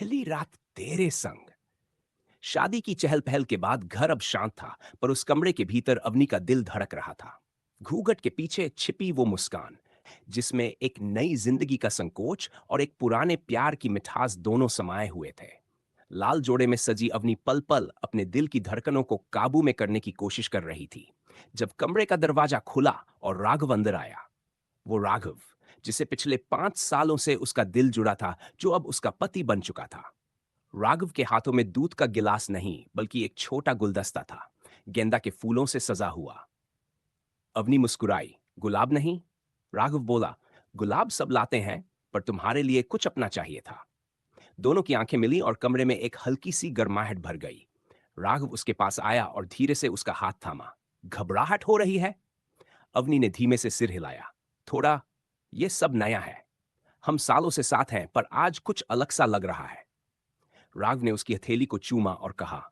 पहली रात तेरे संग। शादी की चहल पहल के बाद घर अब शांत था, पर उस कमरे के भीतर अवनी का दिल धड़क रहा था। घूंघट के पीछे छिपी वो मुस्कान, जिसमें एक नई जिंदगी का संकोच और एक पुराने प्यार की मिठास दोनों समाये हुए थे। लाल जोड़े में सजी अवनी पल पल अपने दिल की धड़कनों को काबू में करने की कोशिश कर रही थी। जब कमरे का दरवाजा खुला और राघव अंदर आया, वो राघव जिसे पिछले 5 सालों से उसका दिल जुड़ा था, जो अब उसका पति बन चुका था। राघव के हाथों में दूध का गिलास नहीं, बल्कि एक छोटा गुलदस्ता था, गेंदा के फूलों से सजा हुआ। अवनी मुस्कुराई। गुलाब नहीं? राघव बोला, गुलाब सब लाते हैं, पर तुम्हारे लिए कुछ अपना चाहिए था। दोनों की आंखें मिली और कमरे में एक हल्की सी गर्माहट भर गई। राघव उसके पास आया और धीरे से उसका हाथ थामा। घबराहट हो रही है? अवनी ने धीमे से सिर हिलाया। थोड़ा। ये सब नया है। हम सालों से साथ हैं, पर आज कुछ अलग सा लग रहा है। राघव ने उसकी हथेली को चूमा और कहा,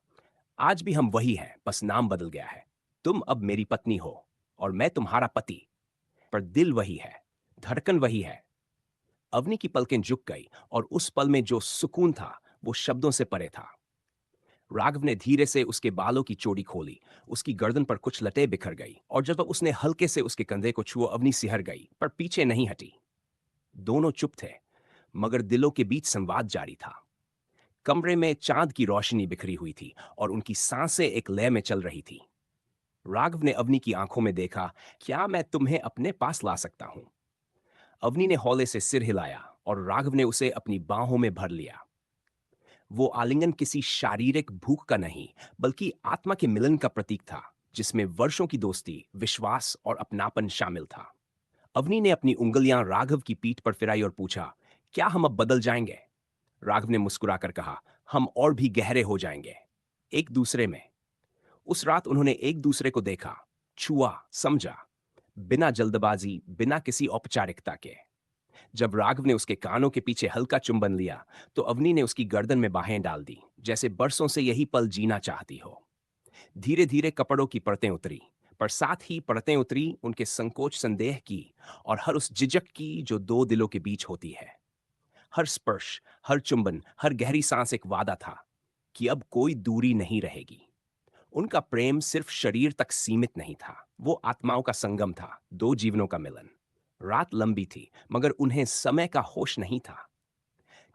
आज भी हम वही हैं, बस नाम बदल गया है। तुम अब मेरी पत्नी हो और मैं तुम्हारा पति, पर दिल वही है, धड़कन वही है। अवनी की पलकें झुक गई और उस पल में जो सुकून था, वो शब्दों से परे था। राघव ने धीरे से उसके बालों की चोटी खोली। उसकी गर्दन पर कुछ लटें बिखर गई और जब उसने हल्के से उसके कंधे को छुआ, अवनी सिहर गई, पर पीछे नहीं हटी। दोनों चुप थे, मगर दिलों के बीच संवाद जारी था। कमरे में चांद की रोशनी बिखरी हुई थी और उनकी सांसें एक लय में चल रही थी। राघव ने अवनी की आंखों में देखा। क्या मैं तुम्हें अपने पास ला सकता हूं? अवनी ने हौले से सिर हिलाया और राघव ने उसे अपनी बाहों में भर लिया। वो आलिंगन किसी शारीरिक भूख का नहीं, बल्कि आत्मा के मिलन का प्रतीक था, जिसमें वर्षों की दोस्ती, विश्वास और अपनापन शामिल था। अवनी ने अपनी उंगलियां राघव की पीठ पर फिराई और पूछा, क्या हम अब बदल जाएंगे? राघव ने मुस्कुराकर कहा, हम और भी गहरे हो जाएंगे, एक दूसरे में। उस रात उन्होंने एक दूसरे को देखा, छुआ, समझा, बिना जल्दबाजी, बिना किसी औपचारिकता के। जब राघव ने उसके कानों के पीछे हल्का चुंबन लिया, तो अवनी ने उसकी गर्दन में बाहें डाल दी, जैसे बरसों से यही पल जीना चाहती हो। धीरे धीरे कपड़ों की परतें उतरी, पर साथ ही परतें उतरी उनके संकोच, संदेह की, और हर उस झिझक की जो दो दिलों के बीच होती है। हर स्पर्श, हर चुंबन, हर गहरी सांस एक वादा था कि अब कोई दूरी नहीं रहेगी। उनका प्रेम सिर्फ शरीर तक सीमित नहीं था, वो आत्माओं का संगम था, दो जीवनों का मिलन। रात लंबी थी, मगर उन्हें समय का होश नहीं था।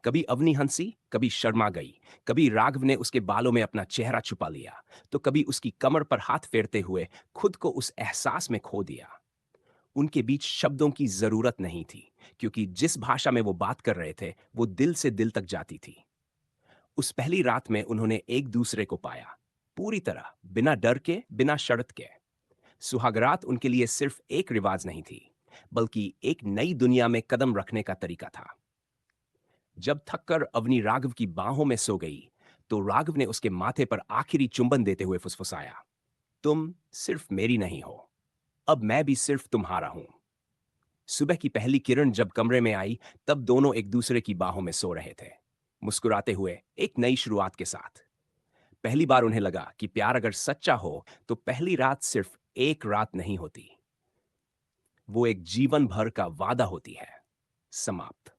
कभी अवनी हंसी, कभी शर्मा गई, कभी राघव ने उसके बालों में अपना चेहरा छुपा लिया, तो कभी उसकी कमर पर हाथ फेरते हुए खुद को उस एहसास में खो दिया। उनके बीच शब्दों की जरूरत नहीं थी, क्योंकि जिस भाषा में वो बात कर रहे थे, वो दिल से दिल तक जाती थी। उस पहली रात में उन्होंने एक दूसरे को पाया, पूरी तरह, बिना डर के, बिना शर्त के। सुहागरात उनके लिए सिर्फ एक रिवाज नहीं थी, बल्कि एक नई दुनिया में कदम रखने का तरीका था। जब थककर अवनी राघव की बाहों में सो गई, तो राघव ने उसके माथे पर आखिरी चुंबन देते हुए फुसफुसाया, तुम सिर्फ मेरी नहीं हो, अब मैं भी सिर्फ तुम्हारा हूं। सुबह की पहली किरण जब कमरे में आई, तब दोनों एक दूसरे की बाहों में सो रहे थे, मुस्कुराते हुए, एक नई शुरुआत के साथ। पहली बार उन्हें लगा कि प्यार अगर सच्चा हो, तो पहली रात सिर्फ एक रात नहीं होती, वो एक जीवन भर का वादा होती है। समाप्त।